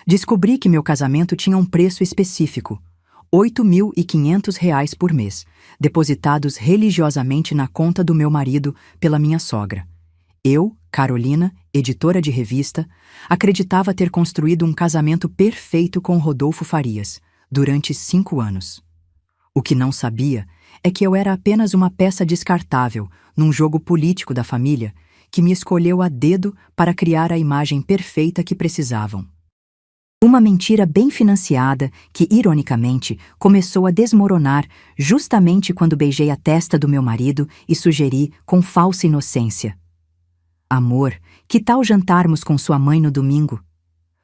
Descobri que meu casamento tinha um preço específico: R$ 8.500 por mês, depositados religiosamente na conta do meu marido pela minha sogra. Eu, Carolina, editora de revista, acreditava ter construído um casamento perfeito com Rodolfo Farias, durante 5 anos. O que não sabia é que eu era apenas uma peça descartável num jogo político da família que me escolheu a dedo para criar a imagem perfeita que precisavam. Uma mentira bem financiada que, ironicamente, começou a desmoronar justamente quando beijei a testa do meu marido e sugeri, com falsa inocência: "Amor, que tal jantarmos com sua mãe no domingo?"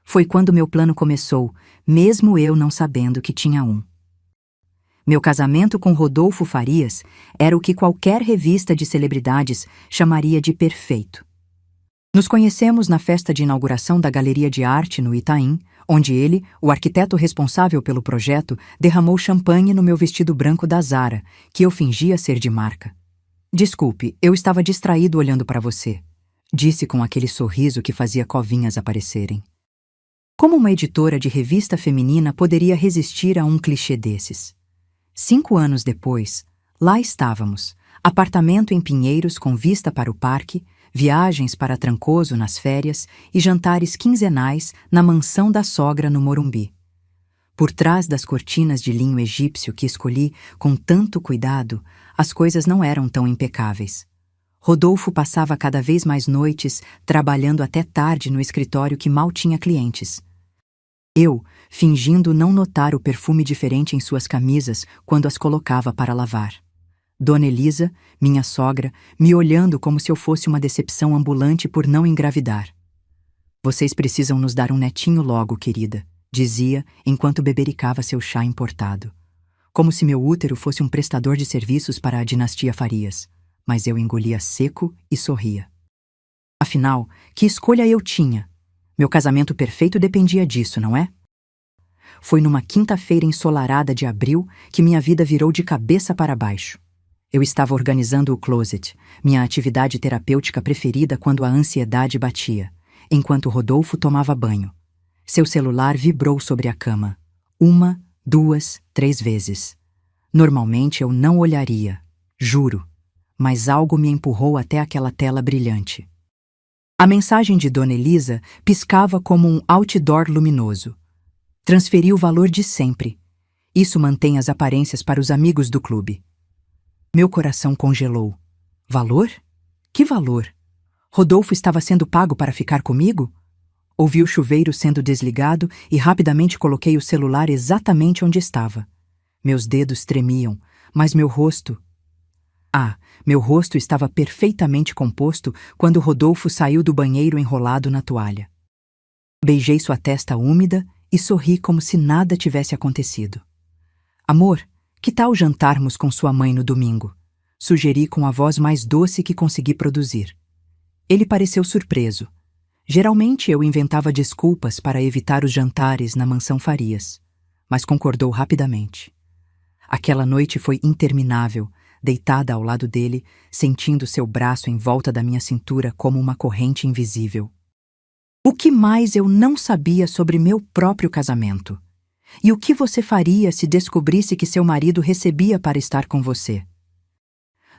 Foi quando meu plano começou, mesmo eu não sabendo que tinha um. Meu casamento com Rodolfo Farias era o que qualquer revista de celebridades chamaria de perfeito. Nos conhecemos na festa de inauguração da Galeria de Arte no Itaim, onde ele, o arquiteto responsável pelo projeto, derramou champanhe no meu vestido branco da Zara, que eu fingia ser de marca. "Desculpe, eu estava distraído olhando para você", disse com aquele sorriso que fazia covinhas aparecerem. Como uma editora de revista feminina poderia resistir a um clichê desses? 5 anos depois, lá estávamos, apartamento em Pinheiros com vista para o parque, viagens para Trancoso nas férias e jantares quinzenais na mansão da sogra no Morumbi. Por trás das cortinas de linho egípcio que escolhi com tanto cuidado, as coisas não eram tão impecáveis. Rodolfo passava cada vez mais noites trabalhando até tarde no escritório que mal tinha clientes. Eu, fingindo não notar o perfume diferente em suas camisas quando as colocava para lavar. Dona Elisa, minha sogra, me olhando como se eu fosse uma decepção ambulante por não engravidar. "Vocês precisam nos dar um netinho logo, querida", dizia enquanto bebericava seu chá importado. Como se meu útero fosse um prestador de serviços para a dinastia Farias, mas eu engolia seco e sorria. Afinal, que escolha eu tinha? Meu casamento perfeito dependia disso, não é? Foi numa quinta-feira ensolarada de abril que minha vida virou de cabeça para baixo. Eu estava organizando o closet, minha atividade terapêutica preferida quando a ansiedade batia, enquanto Rodolfo tomava banho. Seu celular vibrou sobre a cama. 1, 2, 3 vezes. Normalmente eu não olharia, juro, mas algo me empurrou até aquela tela brilhante. A mensagem de Dona Elisa piscava como um outdoor luminoso. "Transferi o valor de sempre. Isso mantém as aparências para os amigos do clube." Meu coração congelou. Valor? Que valor? Rodolfo estava sendo pago para ficar comigo? Ouvi o chuveiro sendo desligado e rapidamente coloquei o celular exatamente onde estava. Meus dedos tremiam, mas meu rosto estava perfeitamente composto quando Rodolfo saiu do banheiro enrolado na toalha. Beijei sua testa úmida e sorri como se nada tivesse acontecido. "Amor, que tal jantarmos com sua mãe no domingo?" Sugeri com a voz mais doce que consegui produzir. Ele pareceu surpreso. Geralmente eu inventava desculpas para evitar os jantares na mansão Farias, mas concordou rapidamente. Aquela noite foi interminável, deitada ao lado dele, sentindo seu braço em volta da minha cintura como uma corrente invisível. O que mais eu não sabia sobre meu próprio casamento? E o que você faria se descobrisse que seu marido recebia para estar com você?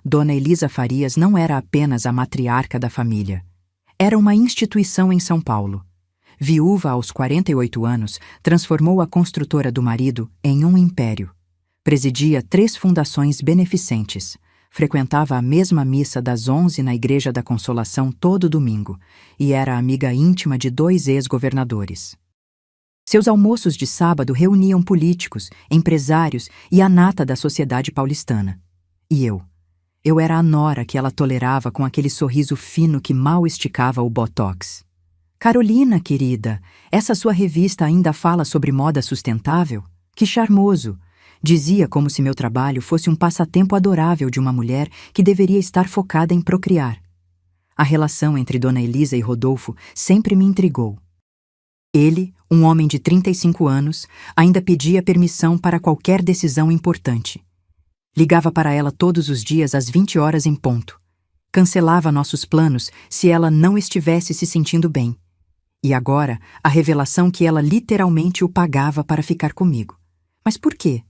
Dona Elisa Farias não era apenas a matriarca da família. Era uma instituição em São Paulo. Viúva aos 48 anos, transformou a construtora do marido em um império. Presidia 3 fundações beneficentes. Frequentava a mesma missa das 11 na Igreja da Consolação todo domingo e era amiga íntima de 2 ex-governadores. Seus almoços de sábado reuniam políticos, empresários e a nata da sociedade paulistana. E eu era a nora que ela tolerava com aquele sorriso fino que mal esticava o botox. "Carolina, querida, essa sua revista ainda fala sobre moda sustentável? Que charmoso!" Dizia como se meu trabalho fosse um passatempo adorável de uma mulher que deveria estar focada em procriar. A relação entre Dona Elisa e Rodolfo sempre me intrigou. Ele, um homem de 35 anos, ainda pedia permissão para qualquer decisão importante. Ligava para ela todos os dias às 20 horas em ponto. Cancelava nossos planos se ela não estivesse se sentindo bem. E agora, a revelação que ela literalmente o pagava para ficar comigo. Mas por quê?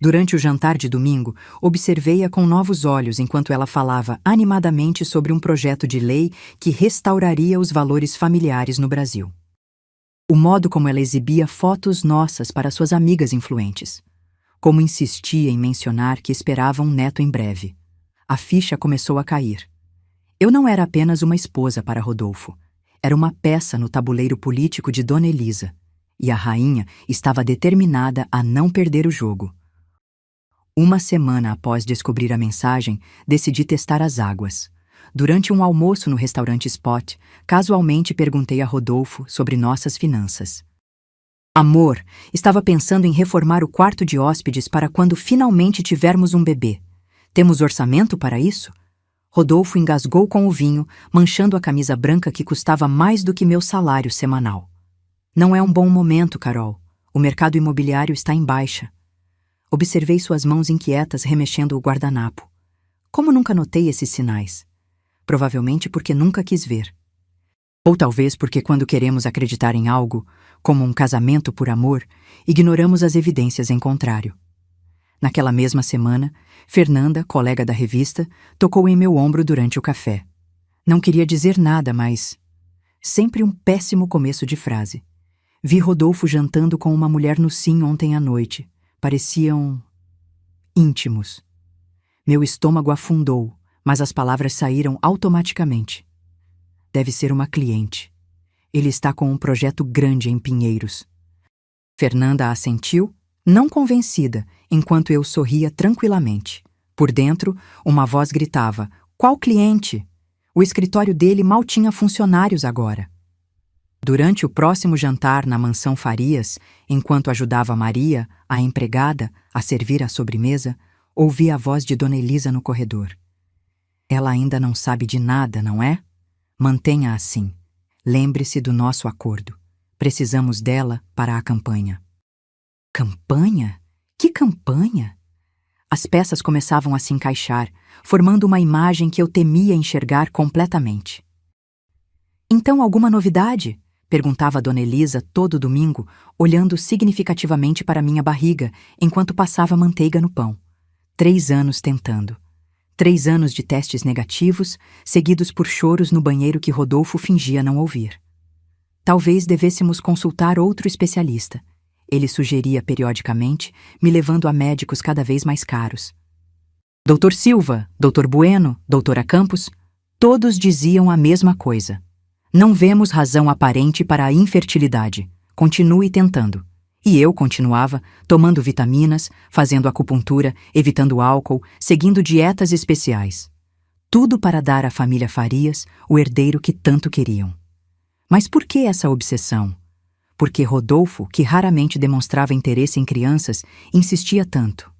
Durante o jantar de domingo, observei-a com novos olhos enquanto ela falava animadamente sobre um projeto de lei que restauraria os valores familiares no Brasil. O modo como ela exibia fotos nossas para suas amigas influentes. Como insistia em mencionar que esperava um neto em breve. A ficha começou a cair. Eu não era apenas uma esposa para Rodolfo. Era uma peça no tabuleiro político de Dona Elisa. E a rainha estava determinada a não perder o jogo. Uma semana após descobrir a mensagem, decidi testar as águas. Durante um almoço no restaurante Spot, casualmente perguntei a Rodolfo sobre nossas finanças. Amor, estava pensando em reformar o quarto de hóspedes para quando finalmente tivermos um bebê. Temos orçamento para isso? Rodolfo engasgou com o vinho, manchando a camisa branca que custava mais do que meu salário semanal. Não é um bom momento, Carol. O mercado imobiliário está em baixa. Observei suas mãos inquietas remexendo o guardanapo. Como nunca notei esses sinais? Provavelmente porque nunca quis ver. Ou talvez porque quando queremos acreditar em algo, como um casamento por amor, ignoramos as evidências em contrário. Naquela mesma semana, Fernanda, colega da revista, tocou em meu ombro durante o café. Não queria dizer nada, mas... Sempre um péssimo começo de frase. Vi Rodolfo jantando com uma mulher no Sim ontem à noite. Pareciam... íntimos. Meu estômago afundou, mas as palavras saíram automaticamente. Deve ser uma cliente. Ele está com um projeto grande em Pinheiros. Fernanda assentiu, não convencida, enquanto eu sorria tranquilamente. Por dentro, uma voz gritava: "Qual cliente?" O escritório dele mal tinha funcionários agora. Durante o próximo jantar na mansão Farias, enquanto ajudava Maria, a empregada, a servir a sobremesa, ouvi a voz de Dona Elisa no corredor. Ela ainda não sabe de nada, não é? Mantenha assim. Lembre-se do nosso acordo. Precisamos dela para a campanha. Campanha? Que campanha? As peças começavam a se encaixar, formando uma imagem que eu temia enxergar completamente. Então, alguma novidade? Perguntava a Dona Elisa todo domingo, olhando significativamente para minha barriga, enquanto passava manteiga no pão. 3 anos tentando. 3 anos de testes negativos, seguidos por choros no banheiro que Rodolfo fingia não ouvir. Talvez devêssemos consultar outro especialista. Ele sugeria periodicamente, me levando a médicos cada vez mais caros. Doutor Silva, Doutor Bueno, Doutora Campos, todos diziam a mesma coisa. Não vemos razão aparente para a infertilidade. Continue tentando. E eu continuava, tomando vitaminas, fazendo acupuntura, evitando álcool, seguindo dietas especiais. Tudo para dar à família Farias o herdeiro que tanto queriam. Mas por que essa obsessão? Porque Rodolfo, que raramente demonstrava interesse em crianças, insistia tanto.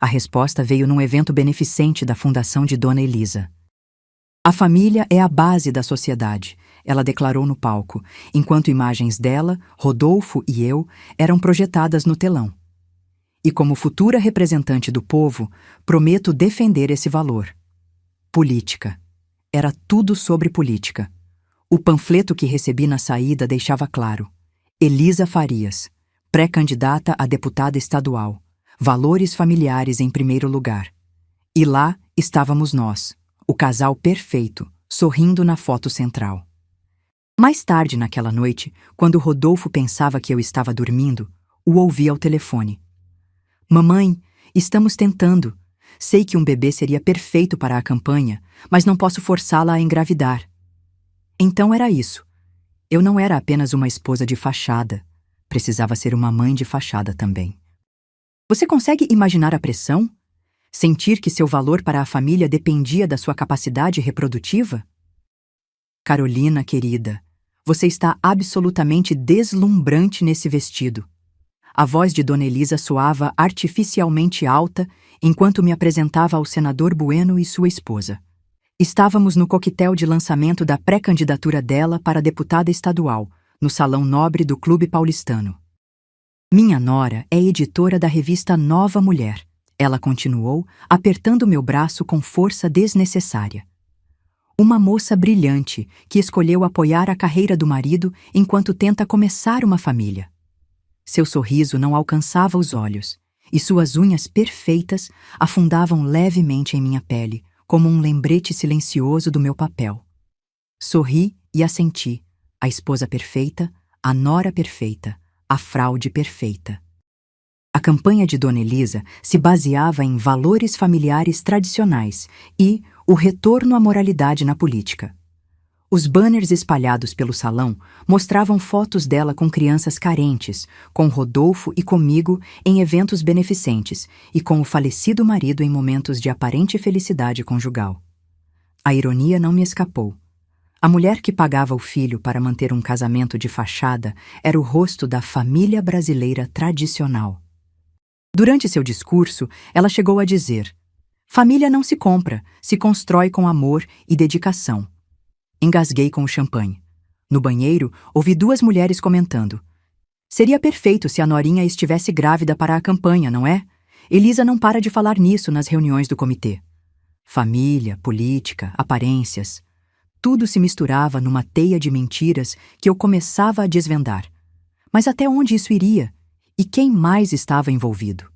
A resposta veio num evento beneficente da Fundação de Dona Elisa. A família é a base da sociedade, ela declarou no palco, enquanto imagens dela, Rodolfo e eu eram projetadas no telão. E como futura representante do povo, prometo defender esse valor. Política. Era tudo sobre política. O panfleto que recebi na saída deixava claro: Elisa Farias, pré-candidata a deputada estadual. Valores familiares em primeiro lugar. E lá estávamos nós, o casal perfeito, sorrindo na foto central. Mais tarde naquela noite, quando Rodolfo pensava que eu estava dormindo, o ouvi ao telefone. Mamãe, estamos tentando. Sei que um bebê seria perfeito para a campanha, mas não posso forçá-la a engravidar. Então era isso. Eu não era apenas uma esposa de fachada. Precisava ser uma mãe de fachada também. Você consegue imaginar a pressão? Sentir que seu valor para a família dependia da sua capacidade reprodutiva? Carolina, querida, você está absolutamente deslumbrante nesse vestido. A voz de Dona Elisa soava artificialmente alta enquanto me apresentava ao senador Bueno e sua esposa. Estávamos no coquetel de lançamento da pré-candidatura dela para deputada estadual, no Salão Nobre do Clube Paulistano. Minha nora é editora da revista Nova Mulher. Ela continuou, apertando meu braço com força desnecessária. Uma moça brilhante que escolheu apoiar a carreira do marido enquanto tenta começar uma família. Seu sorriso não alcançava os olhos, e suas unhas perfeitas afundavam levemente em minha pele, como um lembrete silencioso do meu papel. Sorri e assenti, a esposa perfeita, a nora perfeita, a fraude perfeita. A campanha de Dona Elisa se baseava em valores familiares tradicionais e o retorno à moralidade na política. Os banners espalhados pelo salão mostravam fotos dela com crianças carentes, com Rodolfo e comigo em eventos beneficentes e com o falecido marido em momentos de aparente felicidade conjugal. A ironia não me escapou. A mulher que pagava o filho para manter um casamento de fachada era o rosto da família brasileira tradicional. Durante seu discurso, ela chegou a dizer: "Família não se compra, se constrói com amor e dedicação." Engasguei com o champanhe. No banheiro, ouvi duas mulheres comentando: "Seria perfeito se a norinha estivesse grávida para a campanha, não é? Elisa não para de falar nisso nas reuniões do comitê." Família, política, aparências. Tudo se misturava numa teia de mentiras que eu começava a desvendar. Mas até onde isso iria? E quem mais estava envolvido?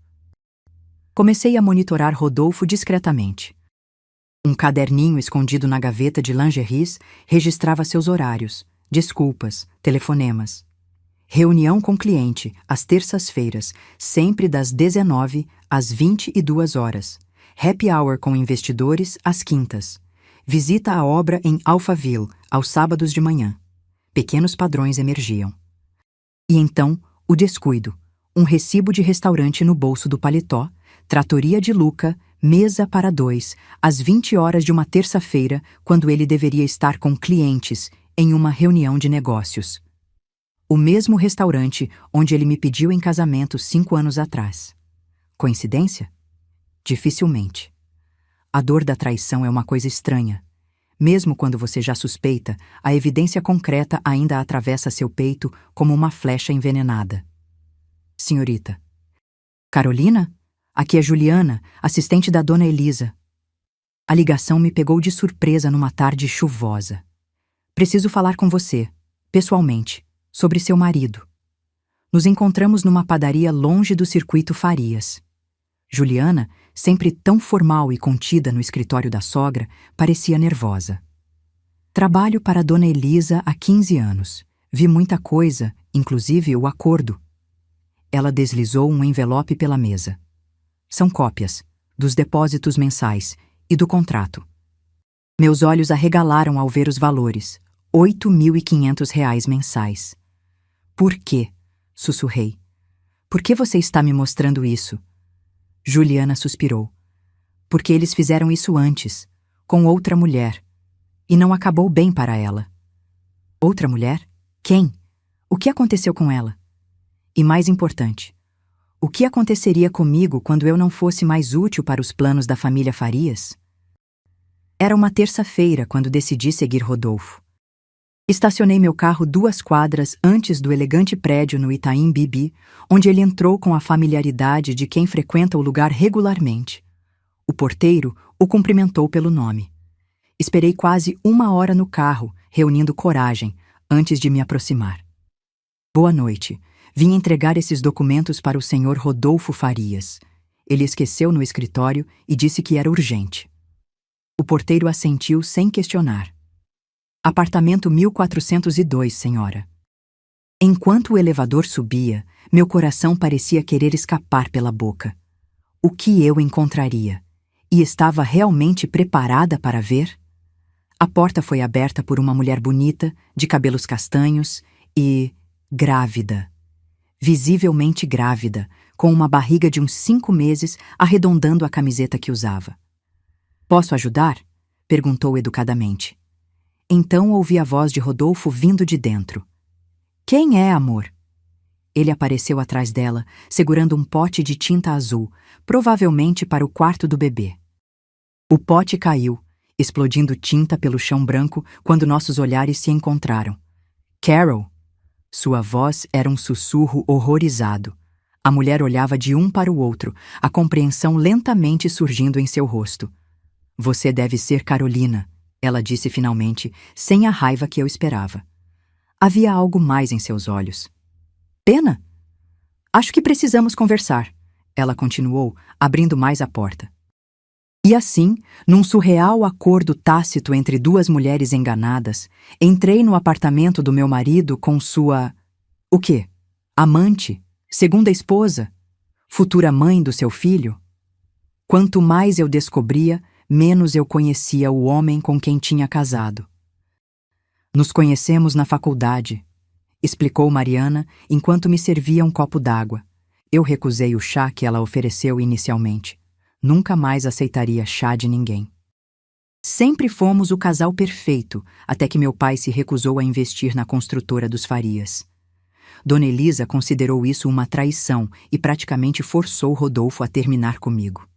Comecei a monitorar Rodolfo discretamente. Um caderninho escondido na gaveta de lingeries registrava seus horários, desculpas, telefonemas. Reunião com cliente, às terças-feiras, sempre das 19 às 22 horas. Happy hour com investidores, às quintas. Visita à obra em Alphaville, aos sábados de manhã. Pequenos padrões emergiam. E então, o descuido. Um recibo de restaurante no bolso do paletó, tratoria de Luca, mesa para dois, às 20 horas de uma terça-feira, quando ele deveria estar com clientes, em uma reunião de negócios. O mesmo restaurante onde ele me pediu em casamento 5 anos atrás. Coincidência? Dificilmente. A dor da traição é uma coisa estranha. Mesmo quando você já suspeita, a evidência concreta ainda atravessa seu peito como uma flecha envenenada. Senhorita. Carolina? Aqui é Juliana, assistente da Dona Elisa. A ligação me pegou de surpresa numa tarde chuvosa. Preciso falar com você, pessoalmente, sobre seu marido. Nos encontramos numa padaria longe do circuito Farias. Juliana, sempre tão formal e contida no escritório da sogra, parecia nervosa. Trabalho para a Dona Elisa há 15 anos. Vi muita coisa, inclusive o acordo. Ela deslizou um envelope pela mesa. São cópias, dos depósitos mensais e do contrato. Meus olhos arregalaram ao ver os valores, R$ 8.500 mensais. Por quê? Sussurrei. Por que você está me mostrando isso? Juliana suspirou. Porque eles fizeram isso antes, com outra mulher, e não acabou bem para ela. Outra mulher? Quem? O que aconteceu com ela? E mais importante, o que aconteceria comigo quando eu não fosse mais útil para os planos da família Farias? Era uma terça-feira quando decidi seguir Rodolfo. Estacionei meu carro 2 quadras antes do elegante prédio no Itaim Bibi, onde ele entrou com a familiaridade de quem frequenta o lugar regularmente. O porteiro o cumprimentou pelo nome. Esperei quase 1 hora no carro, reunindo coragem, antes de me aproximar. Boa noite. Vim entregar esses documentos para o senhor Rodolfo Farias. Ele esqueceu no escritório e disse que era urgente. O porteiro assentiu sem questionar. Apartamento 1402, senhora. Enquanto o elevador subia, meu coração parecia querer escapar pela boca. O que eu encontraria? E estava realmente preparada para ver? A porta foi aberta por uma mulher bonita, de cabelos castanhos e grávida. Visivelmente grávida, com uma barriga de uns 5 meses arredondando a camiseta que usava. "Posso ajudar?" perguntou educadamente. Então ouvi a voz de Rodolfo vindo de dentro. "Quem é, amor?" Ele apareceu atrás dela, segurando um pote de tinta azul, provavelmente para o quarto do bebê. O pote caiu, explodindo tinta pelo chão branco quando nossos olhares se encontraram. "Carol!" Sua voz era um sussurro horrorizado. A mulher olhava de um para o outro, a compreensão lentamente surgindo em seu rosto. "Você deve ser Carolina." ela disse finalmente, sem a raiva que eu esperava. Havia algo mais em seus olhos. Pena? Acho que precisamos conversar, ela continuou, abrindo mais a porta. E assim, num surreal acordo tácito entre duas mulheres enganadas, entrei no apartamento do meu marido com sua... O quê? Amante? Segunda esposa? Futura mãe do seu filho? Quanto mais eu descobria, menos eu conhecia o homem com quem tinha casado. Nos conhecemos na faculdade, explicou Mariana enquanto me servia um copo d'água. Eu recusei o chá que ela ofereceu inicialmente. Nunca mais aceitaria chá de ninguém. Sempre fomos o casal perfeito, até que meu pai se recusou a investir na construtora dos Farias. Dona Elisa considerou isso uma traição e praticamente forçou Rodolfo a terminar comigo.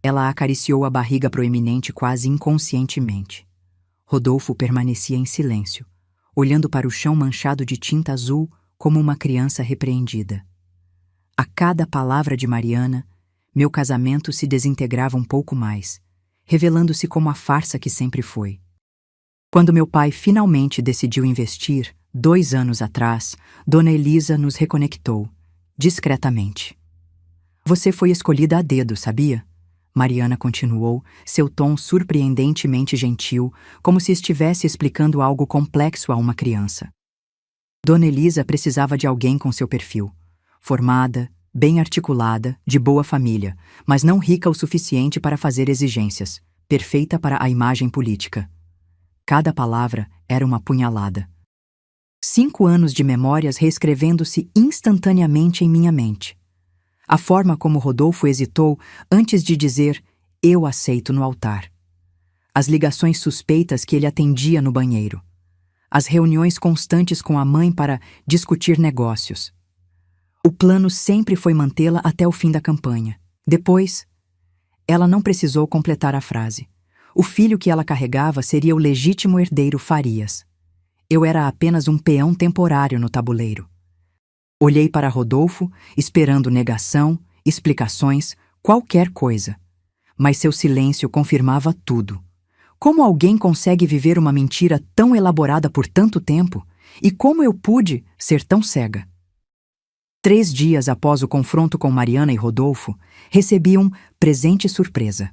Ela acariciou a barriga proeminente quase inconscientemente. Rodolfo permanecia em silêncio, olhando para o chão manchado de tinta azul como uma criança repreendida. A cada palavra de Mariana, meu casamento se desintegrava um pouco mais, revelando-se como a farsa que sempre foi. Quando meu pai finalmente decidiu investir, 2 anos atrás, Dona Elisa nos reconectou, discretamente. Você foi escolhida a dedo, sabia? Mariana continuou, seu tom surpreendentemente gentil, como se estivesse explicando algo complexo a uma criança. Dona Elisa precisava de alguém com seu perfil. Formada, bem articulada, de boa família, mas não rica o suficiente para fazer exigências, perfeita para a imagem política. Cada palavra era uma punhalada. 5 anos de memórias reescrevendo-se instantaneamente em minha mente. A forma como Rodolfo hesitou antes de dizer "eu aceito" no altar. As ligações suspeitas que ele atendia no banheiro. As reuniões constantes com a mãe para discutir negócios. O plano sempre foi mantê-la até o fim da campanha. Depois, ela não precisou completar a frase. O filho que ela carregava seria o legítimo herdeiro Farias. Eu era apenas um peão temporário no tabuleiro. Olhei para Rodolfo, esperando negação, explicações, qualquer coisa. Mas seu silêncio confirmava tudo. Como alguém consegue viver uma mentira tão elaborada por tanto tempo? E como eu pude ser tão cega? 3 dias após o confronto com Mariana e Rodolfo, recebi um presente surpresa.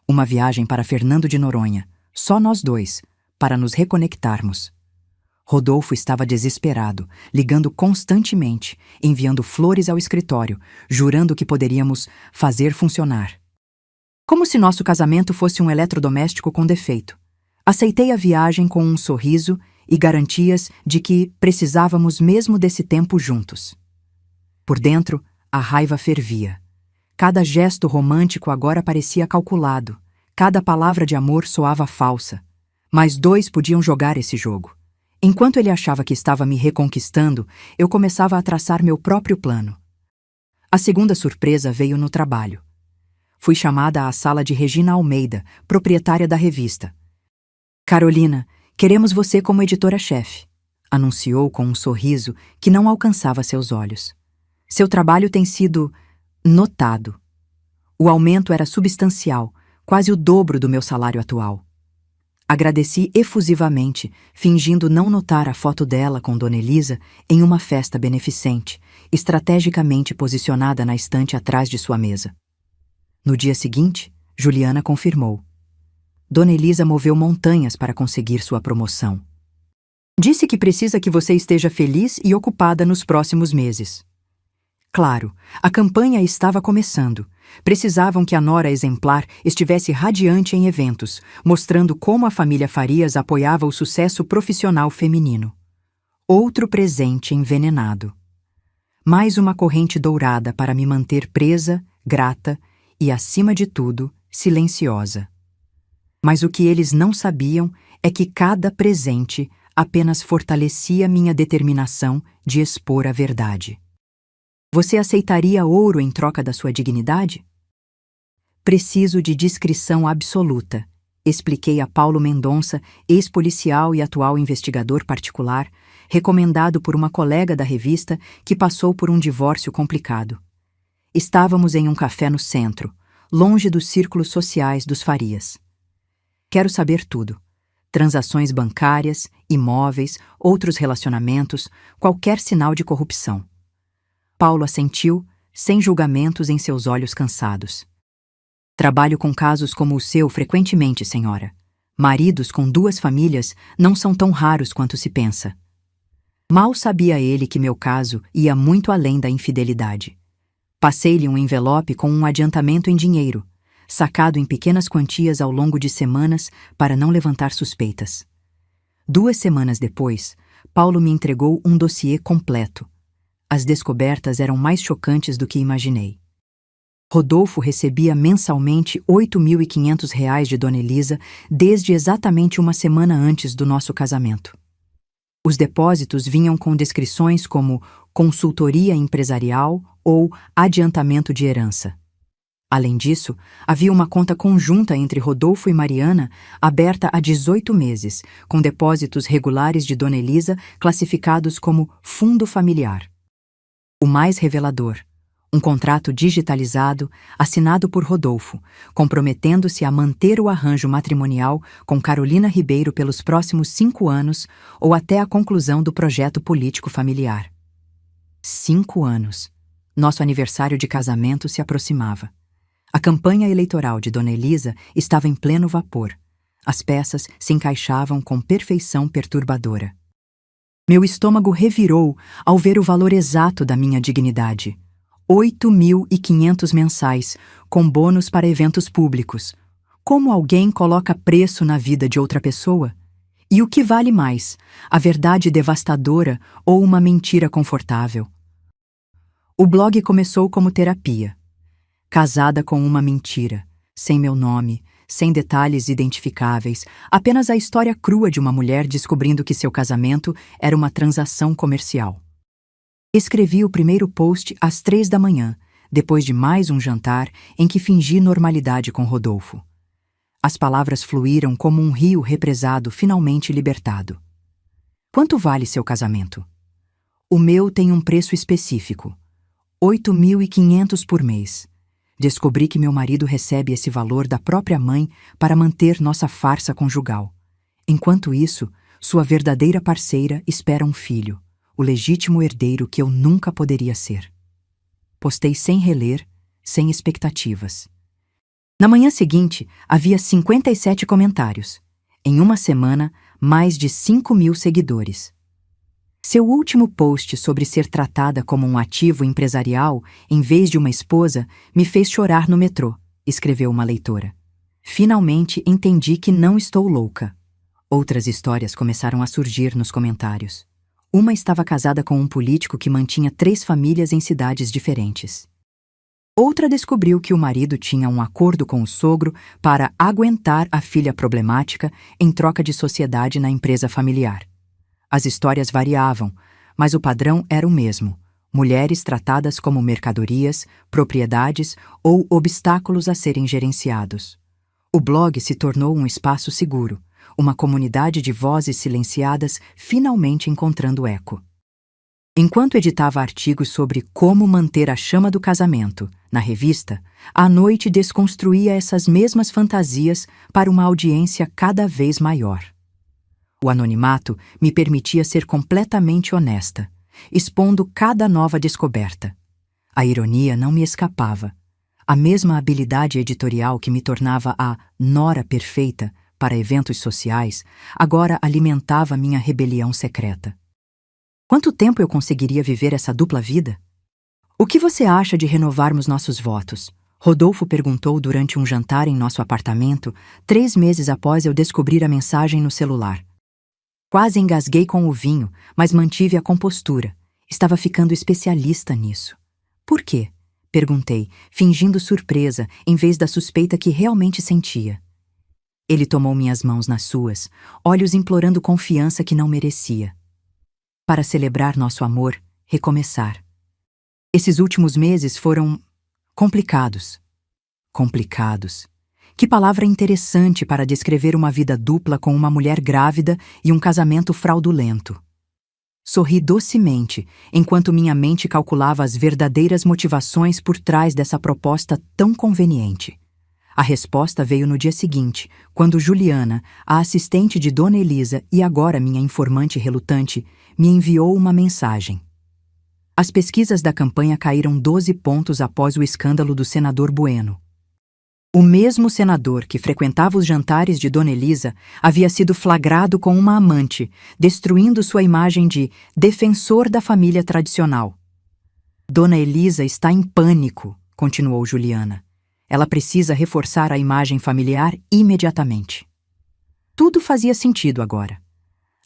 Uma viagem para Fernando de Noronha, só nós 2, para nos reconectarmos. Rodolfo estava desesperado, ligando constantemente, enviando flores ao escritório, jurando que poderíamos fazer funcionar. Como se nosso casamento fosse um eletrodoméstico com defeito. Aceitei a viagem com um sorriso e garantias de que precisávamos mesmo desse tempo juntos. Por dentro, a raiva fervia. Cada gesto romântico agora parecia calculado. Cada palavra de amor soava falsa. Mas 2 podiam jogar esse jogo. Enquanto ele achava que estava me reconquistando, eu começava a traçar meu próprio plano. A segunda surpresa veio no trabalho. Fui chamada à sala de Regina Almeida, proprietária da revista. Carolina, queremos você como editora-chefe, anunciou com um sorriso que não alcançava seus olhos. Seu trabalho tem sido notado. O aumento era substancial, quase o dobro do meu salário atual. Agradeci efusivamente, fingindo não notar a foto dela com Dona Elisa em uma festa beneficente, estrategicamente posicionada na estante atrás de sua mesa. No dia seguinte, Juliana confirmou. Dona Elisa moveu montanhas para conseguir sua promoção. Disse que precisa que você esteja feliz e ocupada nos próximos meses. Claro, a campanha estava começando. Precisavam que a nora exemplar estivesse radiante em eventos, mostrando como a família Farias apoiava o sucesso profissional feminino. Outro presente envenenado. Mais uma corrente dourada para me manter presa, grata e, acima de tudo, silenciosa. Mas o que eles não sabiam é que cada presente apenas fortalecia minha determinação de expor a verdade. Você aceitaria ouro em troca da sua dignidade? Preciso de discrição absoluta, expliquei a Paulo Mendonça, ex-policial e atual investigador particular, recomendado por uma colega da revista que passou por um divórcio complicado. Estávamos em um café no centro, longe dos círculos sociais dos Farias. Quero saber tudo. transações bancárias, imóveis, outros relacionamentos, qualquer sinal de corrupção. Paulo assentiu, sem julgamentos em seus olhos cansados. Trabalho com casos como o seu frequentemente, senhora. Maridos com 2 famílias não são tão raros quanto se pensa. Mal sabia ele que meu caso ia muito além da infidelidade. Passei-lhe um envelope com um adiantamento em dinheiro, sacado em pequenas quantias ao longo de semanas para não levantar suspeitas. 2 semanas depois, Paulo me entregou um dossiê completo. As descobertas eram mais chocantes do que imaginei. Rodolfo recebia mensalmente R$ 8.500 de Dona Elisa desde exatamente uma semana antes do nosso casamento. Os depósitos vinham com descrições como consultoria empresarial ou adiantamento de herança. Além disso, havia uma conta conjunta entre Rodolfo e Mariana, aberta há 18 meses, com depósitos regulares de Dona Elisa classificados como fundo familiar. O mais revelador: um contrato digitalizado assinado por Rodolfo, comprometendo-se a manter o arranjo matrimonial com Carolina Ribeiro pelos próximos 5 anos ou até a conclusão do projeto político familiar. 5 anos. Nosso aniversário de casamento se aproximava. A campanha eleitoral de Dona Elisa estava em pleno vapor. As peças se encaixavam com perfeição perturbadora. Meu estômago revirou ao ver o valor exato da minha dignidade. 8.500 mensais, com bônus para eventos públicos. Como alguém coloca preço na vida de outra pessoa? E o que vale mais, a verdade devastadora ou uma mentira confortável? O blog começou como terapia. Casada com uma mentira, sem meu nome, sem detalhes identificáveis, apenas a história crua de uma mulher descobrindo que seu casamento era uma transação comercial. Escrevi o primeiro post às 3 da manhã, depois de mais um jantar em que fingi normalidade com Rodolfo. As palavras fluíram como um rio represado finalmente libertado. Quanto vale seu casamento? O meu tem um preço específico: 8.500 por mês. Descobri que meu marido recebe esse valor da própria mãe para manter nossa farsa conjugal. Enquanto isso, sua verdadeira parceira espera um filho, o legítimo herdeiro que eu nunca poderia ser. Postei sem reler, sem expectativas. Na manhã seguinte, havia 57 comentários. Em uma semana, mais de 5.000 seguidores. Seu último post sobre ser tratada como um ativo empresarial em vez de uma esposa me fez chorar no metrô, escreveu uma leitora. Finalmente entendi que não estou louca. Outras histórias começaram a surgir nos comentários. Uma estava casada com um político que mantinha 3 famílias em cidades diferentes. Outra descobriu que o marido tinha um acordo com o sogro para aguentar a filha problemática em troca de sociedade na empresa familiar. As histórias variavam, mas o padrão era o mesmo: mulheres tratadas como mercadorias, propriedades ou obstáculos a serem gerenciados. O blog se tornou um espaço seguro, uma comunidade de vozes silenciadas finalmente encontrando eco. Enquanto editava artigos sobre como manter a chama do casamento na revista, à noite desconstruía essas mesmas fantasias para uma audiência cada vez maior. O anonimato me permitia ser completamente honesta, expondo cada nova descoberta. A ironia não me escapava. A mesma habilidade editorial que me tornava a nora perfeita para eventos sociais, agora alimentava minha rebelião secreta. Quanto tempo eu conseguiria viver essa dupla vida? O que você acha de renovarmos nossos votos? Rodolfo perguntou durante um jantar em nosso apartamento, 3 meses após eu descobrir a mensagem no celular. Quase engasguei com o vinho, mas mantive a compostura. Estava ficando especialista nisso. Por quê? Perguntei, fingindo surpresa em vez da suspeita que realmente sentia. Ele tomou minhas mãos nas suas, olhos implorando confiança que não merecia. Para celebrar nosso amor, recomeçar. Esses últimos meses foram complicados. Complicados. Que palavra interessante para descrever uma vida dupla com uma mulher grávida e um casamento fraudulento. Sorri docemente, enquanto minha mente calculava as verdadeiras motivações por trás dessa proposta tão conveniente. A resposta veio no dia seguinte, quando Juliana, a assistente de Dona Elisa e agora minha informante relutante, me enviou uma mensagem. As pesquisas da campanha caíram 12 pontos após o escândalo do senador Bueno. O mesmo senador que frequentava os jantares de Dona Elisa havia sido flagrado com uma amante, destruindo sua imagem de defensor da família tradicional. Dona Elisa está em pânico, continuou Juliana. Ela precisa reforçar a imagem familiar imediatamente. Tudo fazia sentido agora.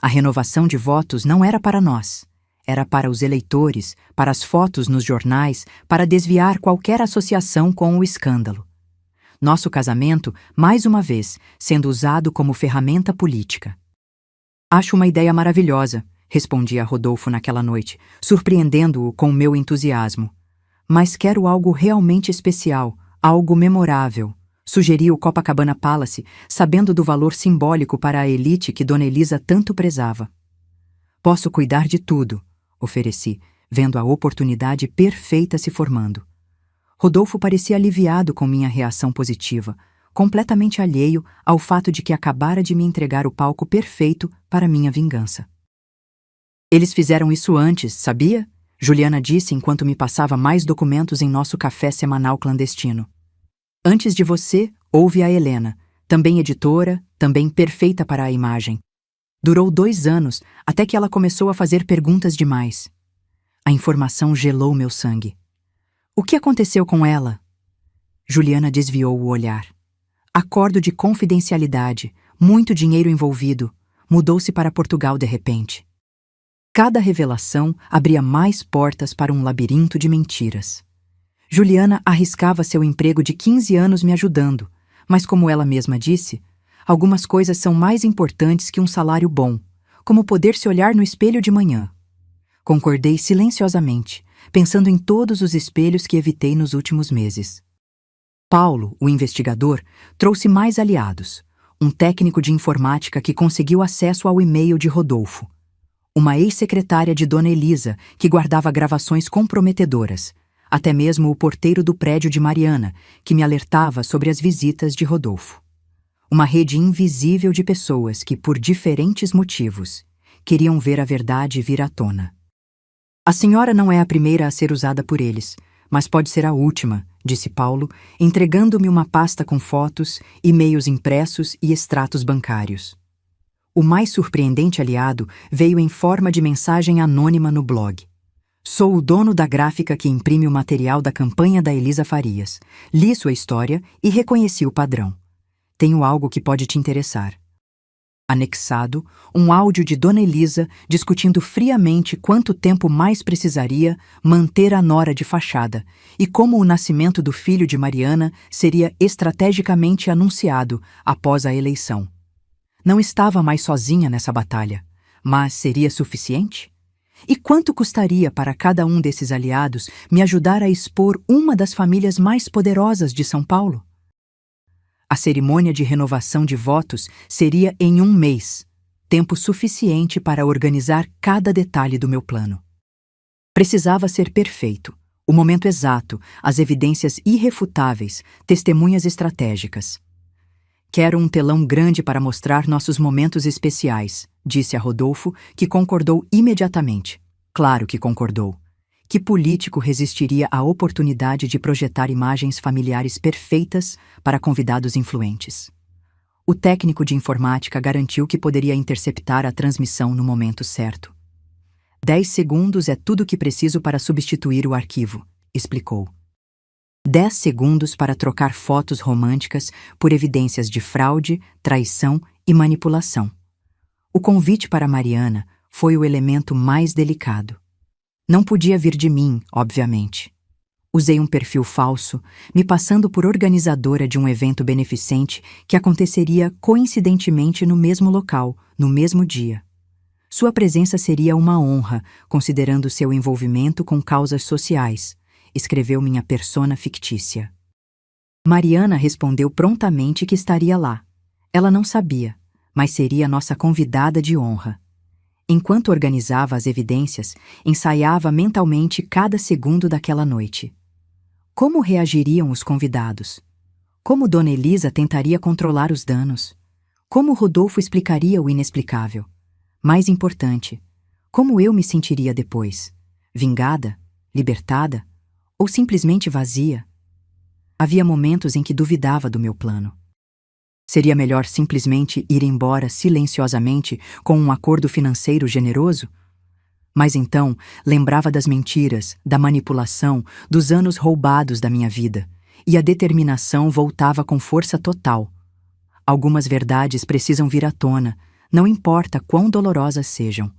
A renovação de votos não era para nós. Era para os eleitores, para as fotos nos jornais, para desviar qualquer associação com o escândalo. Nosso casamento, mais uma vez, sendo usado como ferramenta política. Acho uma ideia maravilhosa, respondia Rodolfo naquela noite, surpreendendo-o com meu entusiasmo. Mas quero algo realmente especial, algo memorável. Sugeriu Copacabana Palace, sabendo do valor simbólico para a elite que Dona Elisa tanto prezava. Posso cuidar de tudo, ofereci, vendo a oportunidade perfeita se formando. Rodolfo parecia aliviado com minha reação positiva, completamente alheio ao fato de que acabara de me entregar o palco perfeito para minha vingança. Eles fizeram isso antes, sabia? Juliana disse enquanto me passava mais documentos em nosso café semanal clandestino. Antes de você, houve a Helena, também editora, também perfeita para a imagem. Durou 2 anos, até que ela começou a fazer perguntas demais. A informação gelou meu sangue. O que aconteceu com ela? Juliana desviou o olhar. Acordo de confidencialidade, muito dinheiro envolvido, mudou-se para Portugal de repente. Cada revelação abria mais portas para um labirinto de mentiras. Juliana arriscava seu emprego de 15 anos me ajudando, mas como ela mesma disse, algumas coisas são mais importantes que um salário bom, como poder se olhar no espelho de manhã. Concordei silenciosamente, pensando em todos os espelhos que evitei nos últimos meses. Paulo, o investigador, trouxe mais aliados, um técnico de informática que conseguiu acesso ao e-mail de Rodolfo, uma ex-secretária de Dona Elisa que guardava gravações comprometedoras, até mesmo o porteiro do prédio de Mariana, que me alertava sobre as visitas de Rodolfo. Uma rede invisível de pessoas que, por diferentes motivos, queriam ver a verdade vir à tona. A senhora não é a primeira a ser usada por eles, mas pode ser a última, disse Paulo, entregando-me uma pasta com fotos, e-mails impressos e extratos bancários. O mais surpreendente aliado veio em forma de mensagem anônima no blog. Sou o dono da gráfica que imprime o material da campanha da Elisa Farias. Li sua história e reconheci o padrão. Tenho algo que pode te interessar. Anexado, um áudio de Dona Elisa discutindo friamente quanto tempo mais precisaria manter a nora de fachada e como o nascimento do filho de Mariana seria estrategicamente anunciado após a eleição. Não estava mais sozinha nessa batalha, mas seria suficiente? E quanto custaria para cada um desses aliados me ajudar a expor uma das famílias mais poderosas de São Paulo? A cerimônia de renovação de votos seria em 1 mês, tempo suficiente para organizar cada detalhe do meu plano. Precisava ser perfeito, o momento exato, as evidências irrefutáveis, testemunhas estratégicas. Quero um telão grande para mostrar nossos momentos especiais, disse a Rodolfo, que concordou imediatamente. Claro que concordou. Que político resistiria à oportunidade de projetar imagens familiares perfeitas para convidados influentes? O técnico de informática garantiu que poderia interceptar a transmissão no momento certo. 10 segundos é tudo o que preciso para substituir o arquivo, explicou. 10 segundos para trocar fotos românticas por evidências de fraude, traição e manipulação. O convite para Mariana foi o elemento mais delicado. Não podia vir de mim, obviamente. Usei um perfil falso, me passando por organizadora de um evento beneficente que aconteceria coincidentemente no mesmo local, no mesmo dia. Sua presença seria uma honra, considerando seu envolvimento com causas sociais, escreveu minha persona fictícia. Mariana respondeu prontamente que estaria lá. Ela não sabia, mas seria nossa convidada de honra. Enquanto organizava as evidências, ensaiava mentalmente cada segundo daquela noite. Como reagiriam os convidados? Como Dona Elisa tentaria controlar os danos? Como Rodolfo explicaria o inexplicável? Mais importante, como eu me sentiria depois? Vingada? Libertada? Ou simplesmente vazia? Havia momentos em que duvidava do meu plano. Seria melhor simplesmente ir embora silenciosamente com um acordo financeiro generoso? Mas então lembrava das mentiras, da manipulação, dos anos roubados da minha vida, e a determinação voltava com força total. Algumas verdades precisam vir à tona, não importa quão dolorosas sejam.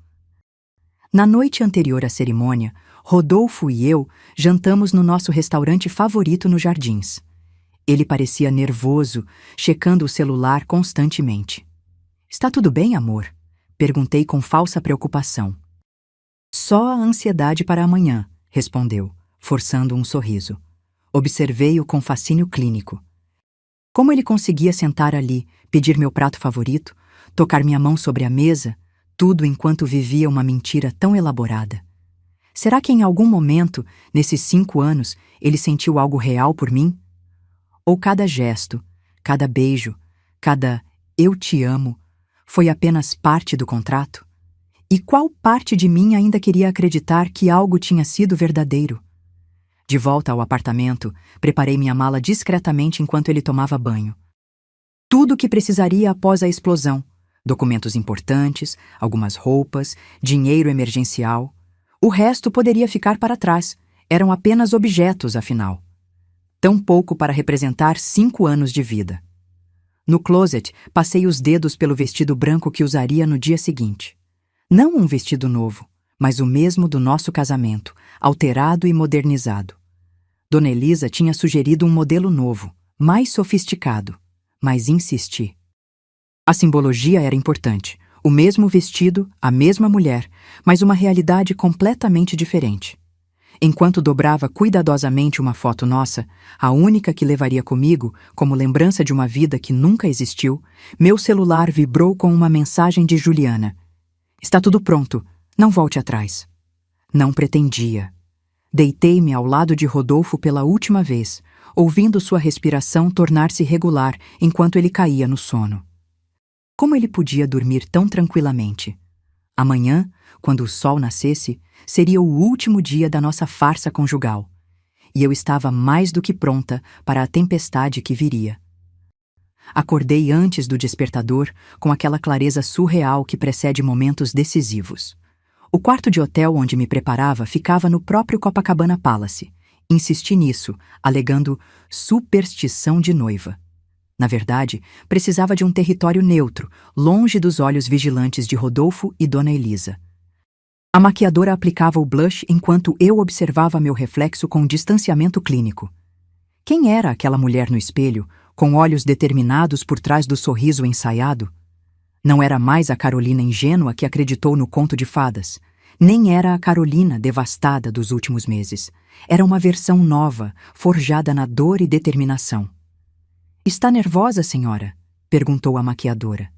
Na noite anterior à cerimônia, Rodolfo e eu jantamos no nosso restaurante favorito nos Jardins. Ele parecia nervoso, checando o celular constantemente. "Está tudo bem, amor?" Perguntei com falsa preocupação. "Só a ansiedade para amanhã", respondeu, forçando um sorriso. Observei-o com fascínio clínico. Como ele conseguia sentar ali, pedir meu prato favorito, tocar minha mão sobre a mesa, tudo enquanto vivia uma mentira tão elaborada? Será que em algum momento, nesses 5 anos, ele sentiu algo real por mim? Ou cada gesto, cada beijo, cada "eu te amo" foi apenas parte do contrato? E qual parte de mim ainda queria acreditar que algo tinha sido verdadeiro? De volta ao apartamento, preparei minha mala discretamente enquanto ele tomava banho. Tudo o que precisaria após a explosão: documentos importantes, algumas roupas, dinheiro emergencial. O resto poderia ficar para trás. Eram apenas objetos, afinal. Tão pouco para representar 5 anos de vida. No closet, passei os dedos pelo vestido branco que usaria no dia seguinte. Não um vestido novo, mas o mesmo do nosso casamento, alterado e modernizado. Dona Elisa tinha sugerido um modelo novo, mais sofisticado, mas insisti. A simbologia era importante. O mesmo vestido, a mesma mulher, mas uma realidade completamente diferente. Enquanto dobrava cuidadosamente uma foto nossa, a única que levaria comigo, como lembrança de uma vida que nunca existiu, meu celular vibrou com uma mensagem de Juliana. "Está tudo pronto, não volte atrás." Não pretendia. Deitei-me ao lado de Rodolfo pela última vez, ouvindo sua respiração tornar-se regular enquanto ele caía no sono. Como ele podia dormir tão tranquilamente? Amanhã, quando o sol nascesse, seria o último dia da nossa farsa conjugal, e eu estava mais do que pronta para a tempestade que viria. Acordei antes do despertador, com aquela clareza surreal que precede momentos decisivos. O quarto de hotel onde me preparava ficava no próprio Copacabana Palace. Insisti nisso, alegando superstição de noiva. Na verdade, precisava de um território neutro, longe dos olhos vigilantes de Rodolfo e Dona Elisa. A maquiadora aplicava o blush enquanto eu observava meu reflexo com distanciamento clínico. Quem era aquela mulher no espelho, com olhos determinados por trás do sorriso ensaiado? Não era mais a Carolina ingênua que acreditou no conto de fadas. Nem era a Carolina devastada dos últimos meses. Era uma versão nova, forjada na dor e determinação. "Está nervosa, senhora?" perguntou a maquiadora.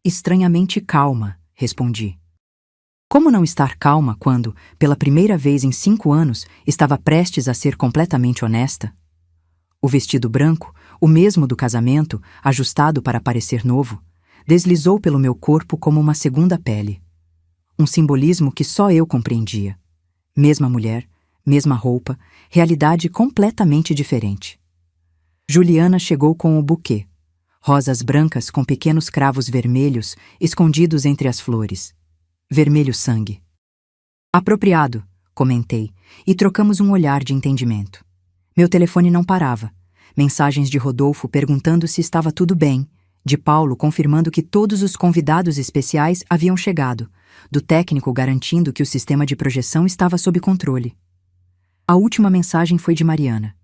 "Estranhamente calma", respondi. Como não estar calma quando, pela primeira vez em 5 anos, estava prestes a ser completamente honesta? O vestido branco, o mesmo do casamento, ajustado para parecer novo, deslizou pelo meu corpo como uma segunda pele. Um simbolismo que só eu compreendia. Mesma mulher, mesma roupa, realidade completamente diferente. Juliana chegou com o buquê. Rosas brancas com pequenos cravos vermelhos escondidos entre as flores. Vermelho sangue. "Apropriado", comentei, e trocamos um olhar de entendimento. Meu telefone não parava. Mensagens de Rodolfo perguntando se estava tudo bem, de Paulo confirmando que todos os convidados especiais haviam chegado, do técnico garantindo que o sistema de projeção estava sob controle. A última mensagem foi de Mariana.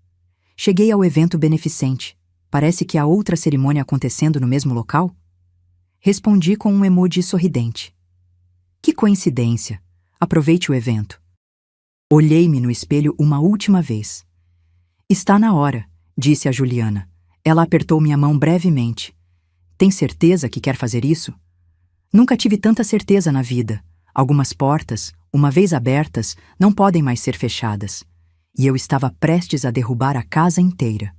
"Cheguei ao evento beneficente. Parece que há outra cerimônia acontecendo no mesmo local?" Respondi com um emoji sorridente. "Que coincidência. Aproveite o evento." Olhei-me no espelho uma última vez. "Está na hora", disse a Juliana. Ela apertou minha mão brevemente. "Tem certeza que quer fazer isso?" Nunca tive tanta certeza na vida. Algumas portas, uma vez abertas, não podem mais ser fechadas. E eu estava prestes a derrubar a casa inteira.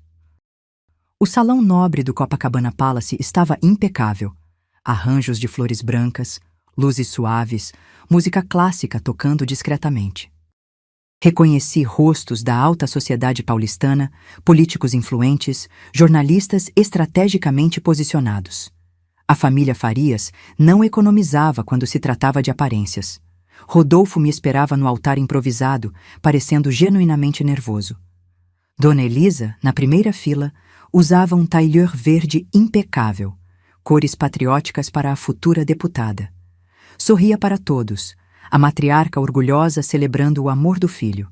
O salão nobre do Copacabana Palace estava impecável. Arranjos de flores brancas, luzes suaves, música clássica tocando discretamente. Reconheci rostos da alta sociedade paulistana, políticos influentes, jornalistas estrategicamente posicionados. A família Farias não economizava quando se tratava de aparências. Rodolfo me esperava no altar improvisado, parecendo genuinamente nervoso. Dona Elisa, na primeira fila, usava um tailleur verde impecável, cores patrióticas para a futura deputada. Sorria para todos, a matriarca orgulhosa celebrando o amor do filho.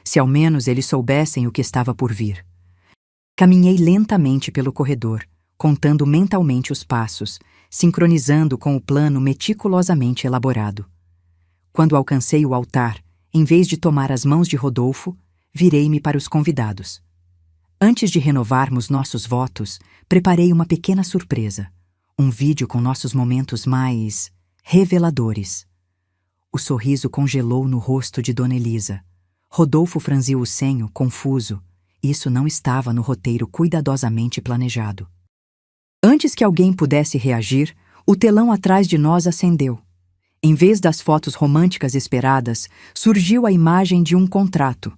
Se ao menos eles soubessem o que estava por vir. Caminhei lentamente pelo corredor, contando mentalmente os passos, sincronizando com o plano meticulosamente elaborado. Quando alcancei o altar, em vez de tomar as mãos de Rodolfo, virei-me para os convidados. Antes de renovarmos nossos votos, preparei uma pequena surpresa, um vídeo com nossos momentos mais reveladores. O sorriso congelou no rosto de Dona Elisa. Rodolfo franziu o senho, confuso. Isso não estava no roteiro cuidadosamente planejado. Antes que alguém pudesse reagir, o telão atrás de nós acendeu. Em vez das fotos românticas esperadas, surgiu a imagem de um contrato.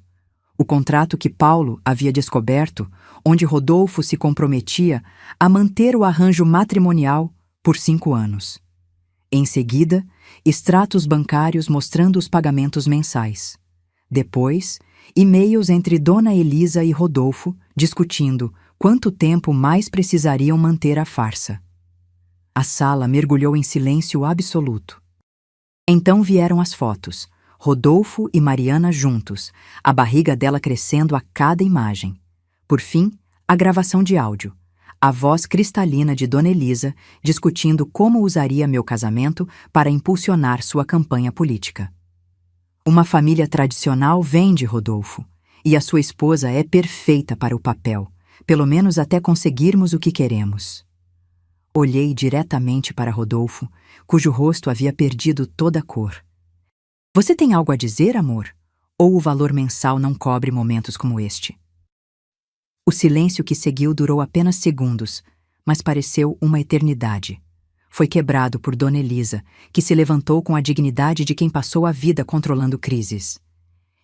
O contrato que Paulo havia descoberto, onde Rodolfo se comprometia a manter o arranjo matrimonial por 5 anos. Em seguida, extratos bancários mostrando os pagamentos mensais. Depois, e-mails entre Dona Elisa e Rodolfo discutindo quanto tempo mais precisariam manter a farsa. A sala mergulhou em silêncio absoluto. Então vieram as fotos. Rodolfo e Mariana juntos, a barriga dela crescendo a cada imagem. Por fim, a gravação de áudio. A voz cristalina de Dona Elisa discutindo como usaria meu casamento para impulsionar sua campanha política. Uma família tradicional vem de Rodolfo, e a sua esposa é perfeita para o papel, pelo menos até conseguirmos o que queremos. Olhei diretamente para Rodolfo, cujo rosto havia perdido toda a cor. Você tem algo a dizer, amor? Ou o valor mensal não cobre momentos como este? O silêncio que seguiu durou apenas segundos, mas pareceu uma eternidade. Foi quebrado por Dona Elisa, que se levantou com a dignidade de quem passou a vida controlando crises.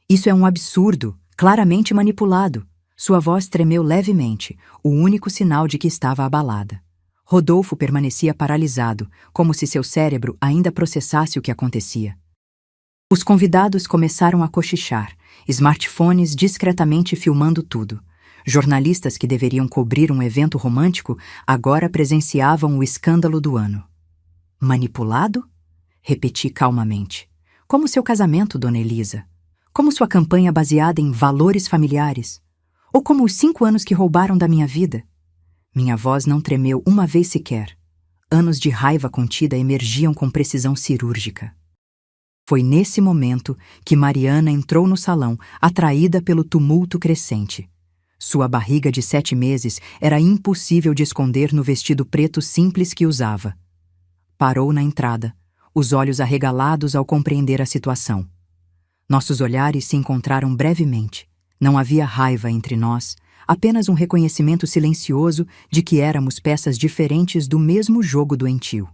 Isso é um absurdo, claramente manipulado. Sua voz tremeu levemente, o único sinal de que estava abalada. Rodolfo permanecia paralisado, como se seu cérebro ainda processasse o que acontecia. Os convidados começaram a cochichar, smartphones discretamente filmando tudo. Jornalistas que deveriam cobrir um evento romântico agora presenciavam o escândalo do ano. Manipulado? Repeti calmamente. Como seu casamento, Dona Elisa? Como sua campanha baseada em valores familiares? Ou como os 5 anos que roubaram da minha vida? Minha voz não tremeu uma vez sequer. Anos de raiva contida emergiam com precisão cirúrgica. Foi nesse momento que Mariana entrou no salão, atraída pelo tumulto crescente. Sua barriga de 7 meses era impossível de esconder no vestido preto simples que usava. Parou na entrada, os olhos arregalados ao compreender a situação. Nossos olhares se encontraram brevemente. Não havia raiva entre nós, apenas um reconhecimento silencioso de que éramos peças diferentes do mesmo jogo doentio.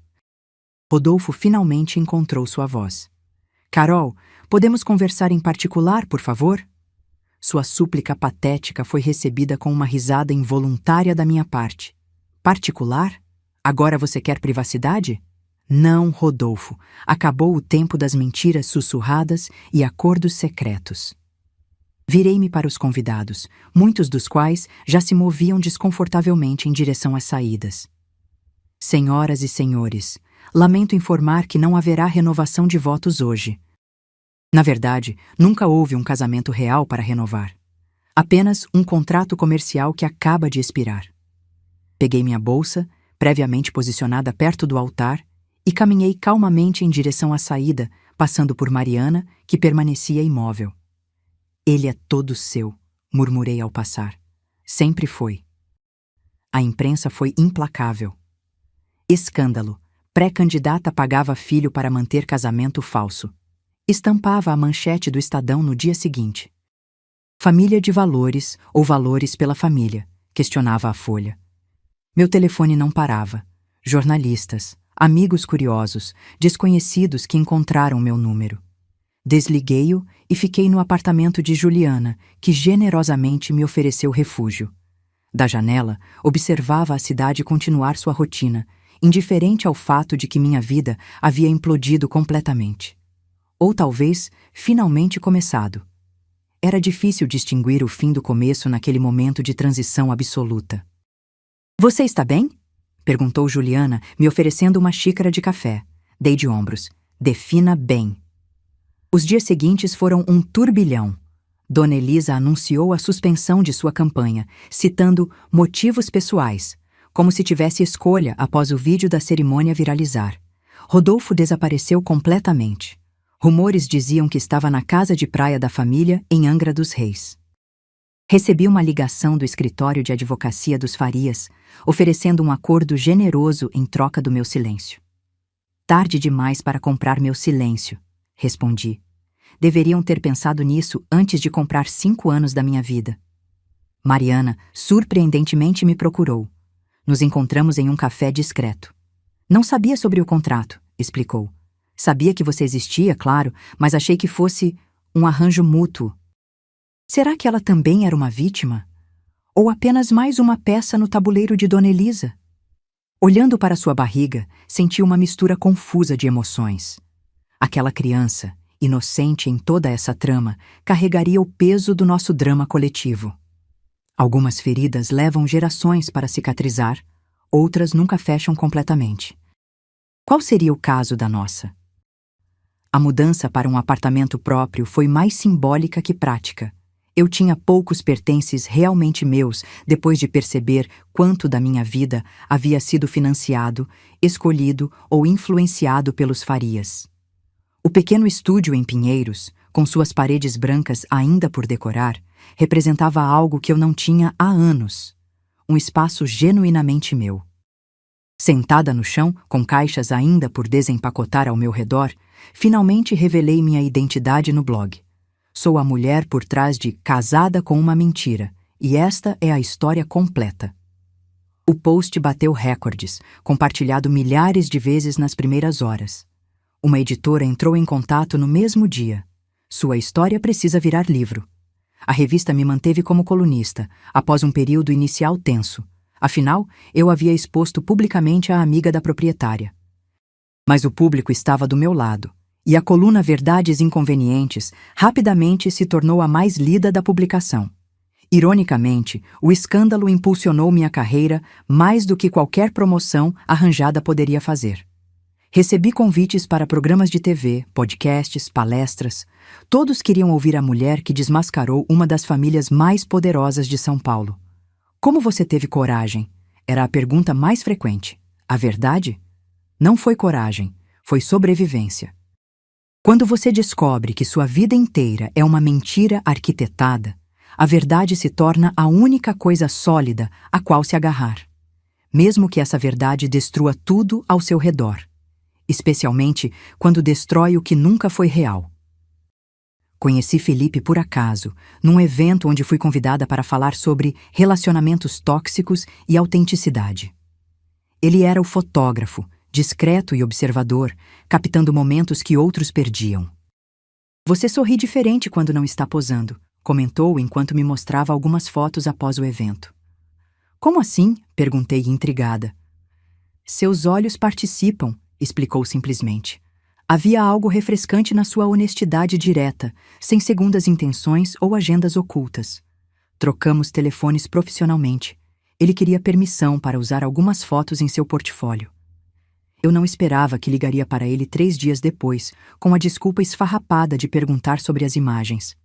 Rodolfo finalmente encontrou sua voz. Carol, podemos conversar em particular, por favor? Sua súplica patética foi recebida com uma risada involuntária da minha parte. Particular? Agora você quer privacidade? Não, Rodolfo. Acabou o tempo das mentiras sussurradas e acordos secretos. Virei-me para os convidados, muitos dos quais já se moviam desconfortavelmente em direção às saídas. Senhoras e senhores, lamento informar que não haverá renovação de votos hoje. Na verdade, nunca houve um casamento real para renovar. Apenas um contrato comercial que acaba de expirar. Peguei minha bolsa, previamente posicionada perto do altar, e caminhei calmamente em direção à saída, passando por Mariana, que permanecia imóvel. Ele é todo seu, murmurei ao passar. Sempre foi. A imprensa foi implacável. Escândalo. Pré-candidata pagava filho para manter casamento falso. Estampava a manchete do Estadão no dia seguinte. Família de valores ou valores pela família. questionava a folha. Meu telefone não parava. Jornalistas, amigos curiosos, desconhecidos que encontraram meu número. Desliguei-o e fiquei no apartamento de Juliana, que generosamente me ofereceu refúgio. Da janela, observava a cidade continuar sua rotina, indiferente ao fato de que minha vida havia implodido completamente. Ou talvez, finalmente começado. Era difícil distinguir o fim do começo naquele momento de transição absoluta. "Você está bem?" perguntou Juliana, me oferecendo uma xícara de café. Dei de ombros. "Defina bem." Os dias seguintes foram um turbilhão. Dona Elisa anunciou a suspensão de sua campanha, citando motivos pessoais, como se tivesse escolha após o vídeo da cerimônia viralizar. Rodolfo desapareceu completamente. Rumores diziam que estava na casa de praia da família, em Angra dos Reis. Recebi uma ligação do escritório de advocacia dos Farias, oferecendo um acordo generoso em troca do meu silêncio. "Tarde demais para comprar meu silêncio", respondi. "Deveriam ter pensado nisso antes de comprar 5 anos da minha vida." Mariana, surpreendentemente, me procurou. Nos encontramos em um café discreto. "Não sabia sobre o contrato", explicou. "Sabia que você existia, claro, mas achei que fosse um arranjo mútuo." Será que ela também era uma vítima? Ou apenas mais uma peça no tabuleiro de Dona Elisa? Olhando para sua barriga, senti uma mistura confusa de emoções. Aquela criança, inocente em toda essa trama, carregaria o peso do nosso drama coletivo. Algumas feridas levam gerações para cicatrizar, outras nunca fecham completamente. Qual seria o caso da nossa? A mudança para um apartamento próprio foi mais simbólica que prática. Eu tinha poucos pertences realmente meus depois de perceber quanto da minha vida havia sido financiado, escolhido ou influenciado pelos Farias. O pequeno estúdio em Pinheiros, com suas paredes brancas ainda por decorar, representava algo que eu não tinha há anos. Um espaço genuinamente meu. Sentada no chão, com caixas ainda por desempacotar ao meu redor, finalmente revelei minha identidade no blog. Sou a mulher por trás de Casada com uma Mentira, e esta é a história completa. O post bateu recordes, compartilhado milhares de vezes nas primeiras horas. Uma editora entrou em contato no mesmo dia. Sua história precisa virar livro. A revista me manteve como colunista, após um período inicial tenso. Afinal, eu havia exposto publicamente a amiga da proprietária. Mas o público estava do meu lado, e a coluna Verdades Inconvenientes rapidamente se tornou a mais lida da publicação. Ironicamente, o escândalo impulsionou minha carreira mais do que qualquer promoção arranjada poderia fazer. Recebi convites para programas de TV, podcasts, palestras. Todos queriam ouvir a mulher que desmascarou uma das famílias mais poderosas de São Paulo. "Como você teve coragem?" Era a pergunta mais frequente. A verdade? Não foi coragem, foi sobrevivência. Quando você descobre que sua vida inteira é uma mentira arquitetada, a verdade se torna a única coisa sólida a qual se agarrar. Mesmo que essa verdade destrua tudo ao seu redor. Especialmente quando destrói o que nunca foi real. Conheci Felipe por acaso, num evento onde fui convidada para falar sobre relacionamentos tóxicos e autenticidade. Ele era o fotógrafo, discreto e observador, captando momentos que outros perdiam. "Você sorri diferente quando não está posando", comentou enquanto me mostrava algumas fotos após o evento. "Como assim?" perguntei intrigada. "Seus olhos participam", explicou simplesmente. Havia algo refrescante na sua honestidade direta, sem segundas intenções ou agendas ocultas. Trocamos telefones profissionalmente. Ele queria permissão para usar algumas fotos em seu portfólio. Eu não esperava que ligaria para ele 3 dias depois, com a desculpa esfarrapada de perguntar sobre as imagens.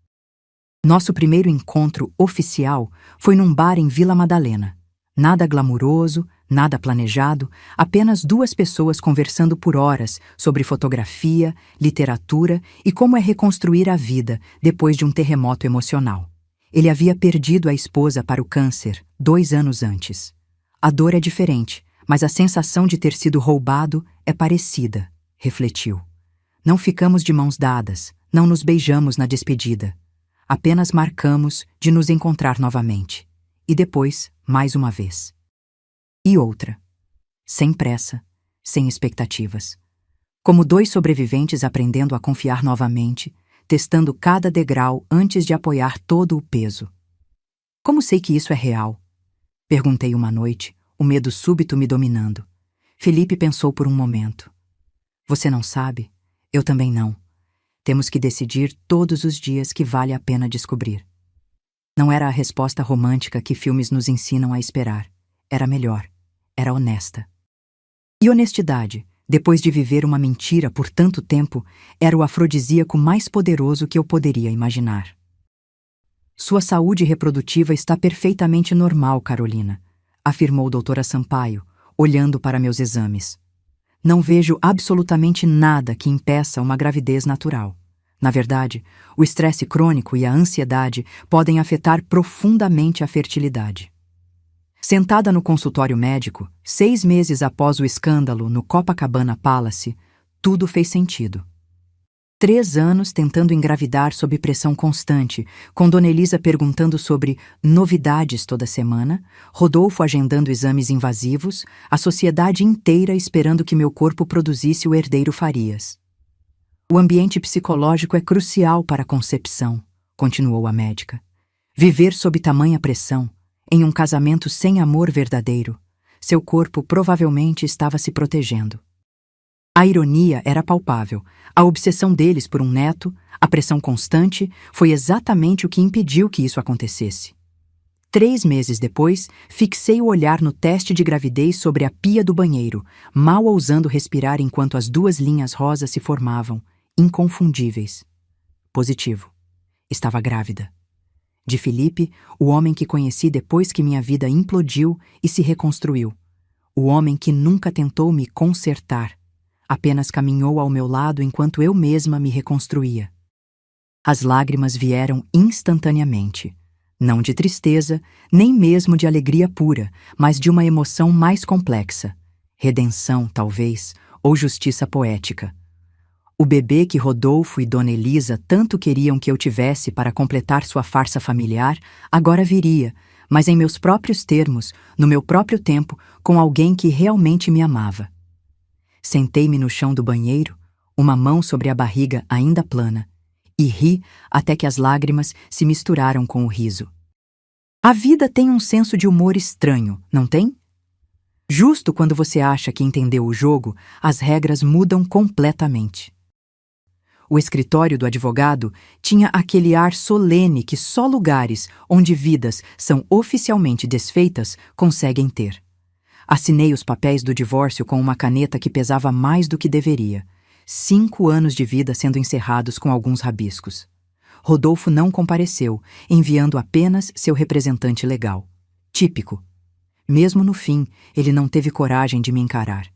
Nosso primeiro encontro oficial foi num bar em Vila Madalena. Nada glamuroso, nada planejado, apenas 2 pessoas conversando por horas sobre fotografia, literatura e como é reconstruir a vida depois de um terremoto emocional. Ele havia perdido a esposa para o câncer 2 anos antes. A dor é diferente, mas a sensação de ter sido roubado é parecida, refletiu. Não ficamos de mãos dadas, não nos beijamos na despedida. Apenas marcamos de nos encontrar novamente. E depois, mais uma vez. E outra. Sem pressa, sem expectativas. Como dois sobreviventes aprendendo a confiar novamente, testando cada degrau antes de apoiar todo o peso. Como sei que isso é real? Perguntei uma noite, o medo súbito me dominando. Felipe pensou por um momento. Você não sabe? Eu também não. Temos que decidir todos os dias que vale a pena descobrir. Não era a resposta romântica que filmes nos ensinam a esperar. Era melhor. Era honesta. E honestidade, depois de viver uma mentira por tanto tempo, era o afrodisíaco mais poderoso que eu poderia imaginar. Sua saúde reprodutiva está perfeitamente normal, Carolina, afirmou doutora Sampaio, olhando para meus exames. Não vejo absolutamente nada que impeça uma gravidez natural. Na verdade, o estresse crônico e a ansiedade podem afetar profundamente a fertilidade. Sentada no consultório médico, 6 meses após o escândalo no Copacabana Palace, tudo fez sentido. 3 anos tentando engravidar sob pressão constante, com Dona Elisa perguntando sobre novidades toda semana, Rodolfo agendando exames invasivos, a sociedade inteira esperando que meu corpo produzisse o herdeiro Farias. O ambiente psicológico é crucial para a concepção, continuou a médica. Viver sob tamanha pressão, em um casamento sem amor verdadeiro, seu corpo provavelmente estava se protegendo. A ironia era palpável. A obsessão deles por um neto, a pressão constante, foi exatamente o que impediu que isso acontecesse. 3 meses depois, fixei o olhar no teste de gravidez sobre a pia do banheiro, mal ousando respirar enquanto as 2 linhas rosas se formavam, inconfundíveis. Positivo. Estava grávida. De Felipe, o homem que conheci depois que minha vida implodiu e se reconstruiu. O homem que nunca tentou me consertar. Apenas caminhou ao meu lado enquanto eu mesma me reconstruía. As lágrimas vieram instantaneamente, não de tristeza, nem mesmo de alegria pura, mas de uma emoção mais complexa. Redenção, talvez, ou justiça poética. O bebê que Rodolfo e Dona Elisa tanto queriam que eu tivesse para completar sua farsa familiar, agora viria, mas em meus próprios termos, no meu próprio tempo, com alguém que realmente me amava. Sentei-me no chão do banheiro, uma mão sobre a barriga ainda plana, e ri até que as lágrimas se misturaram com o riso. A vida tem um senso de humor estranho, não tem? Justo quando você acha que entendeu o jogo, as regras mudam completamente. O escritório do advogado tinha aquele ar solene que só lugares onde vidas são oficialmente desfeitas conseguem ter. Assinei os papéis do divórcio com uma caneta que pesava mais do que deveria. 5 anos de vida sendo encerrados com alguns rabiscos. Rodolfo não compareceu, enviando apenas seu representante legal. Típico. Mesmo no fim, ele não teve coragem de me encarar.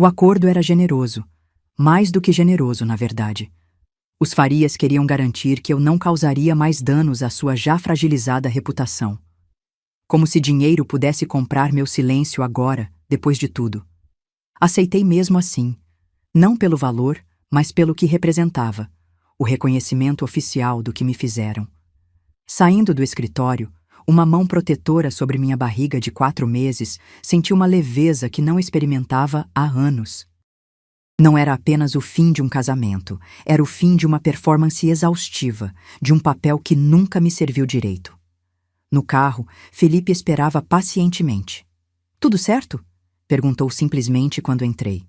O acordo era generoso. Mais do que generoso, na verdade. Os Farias queriam garantir que eu não causaria mais danos à sua já fragilizada reputação. Como se dinheiro pudesse comprar meu silêncio agora, depois de tudo. Aceitei mesmo assim, não pelo valor, mas pelo que representava, o reconhecimento oficial do que me fizeram. Saindo do escritório, uma mão protetora sobre minha barriga de 4 meses, senti uma leveza que não experimentava há anos. Não era apenas o fim de um casamento, era o fim de uma performance exaustiva, de um papel que nunca me serviu direito. No carro, Felipe esperava pacientemente. Tudo certo? Perguntou simplesmente quando entrei.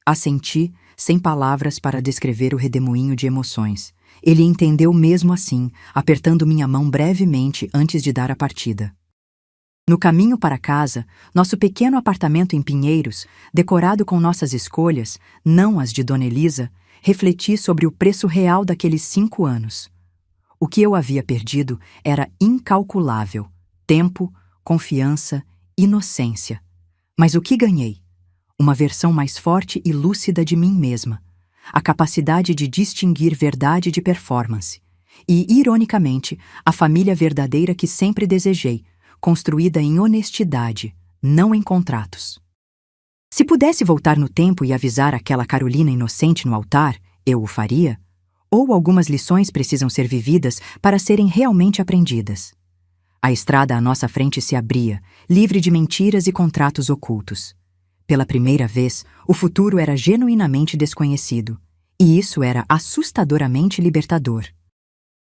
Assenti, sem palavras para descrever o redemoinho de emoções. Ele entendeu mesmo assim, apertando minha mão brevemente antes de dar a partida. No caminho para casa, nosso pequeno apartamento em Pinheiros, decorado com nossas escolhas, não as de Dona Elisa, refleti sobre o preço real daqueles 5 anos. O que eu havia perdido era incalculável: tempo, confiança, inocência. Mas o que ganhei? Uma versão mais forte e lúcida de mim mesma. A capacidade de distinguir verdade de performance. E, ironicamente, a família verdadeira que sempre desejei, construída em honestidade, não em contratos. Se pudesse voltar no tempo e avisar aquela Carolina inocente no altar, eu o faria? Ou algumas lições precisam ser vividas para serem realmente aprendidas? A estrada à nossa frente se abria, livre de mentiras e contratos ocultos. Pela primeira vez, o futuro era genuinamente desconhecido, e isso era assustadoramente libertador.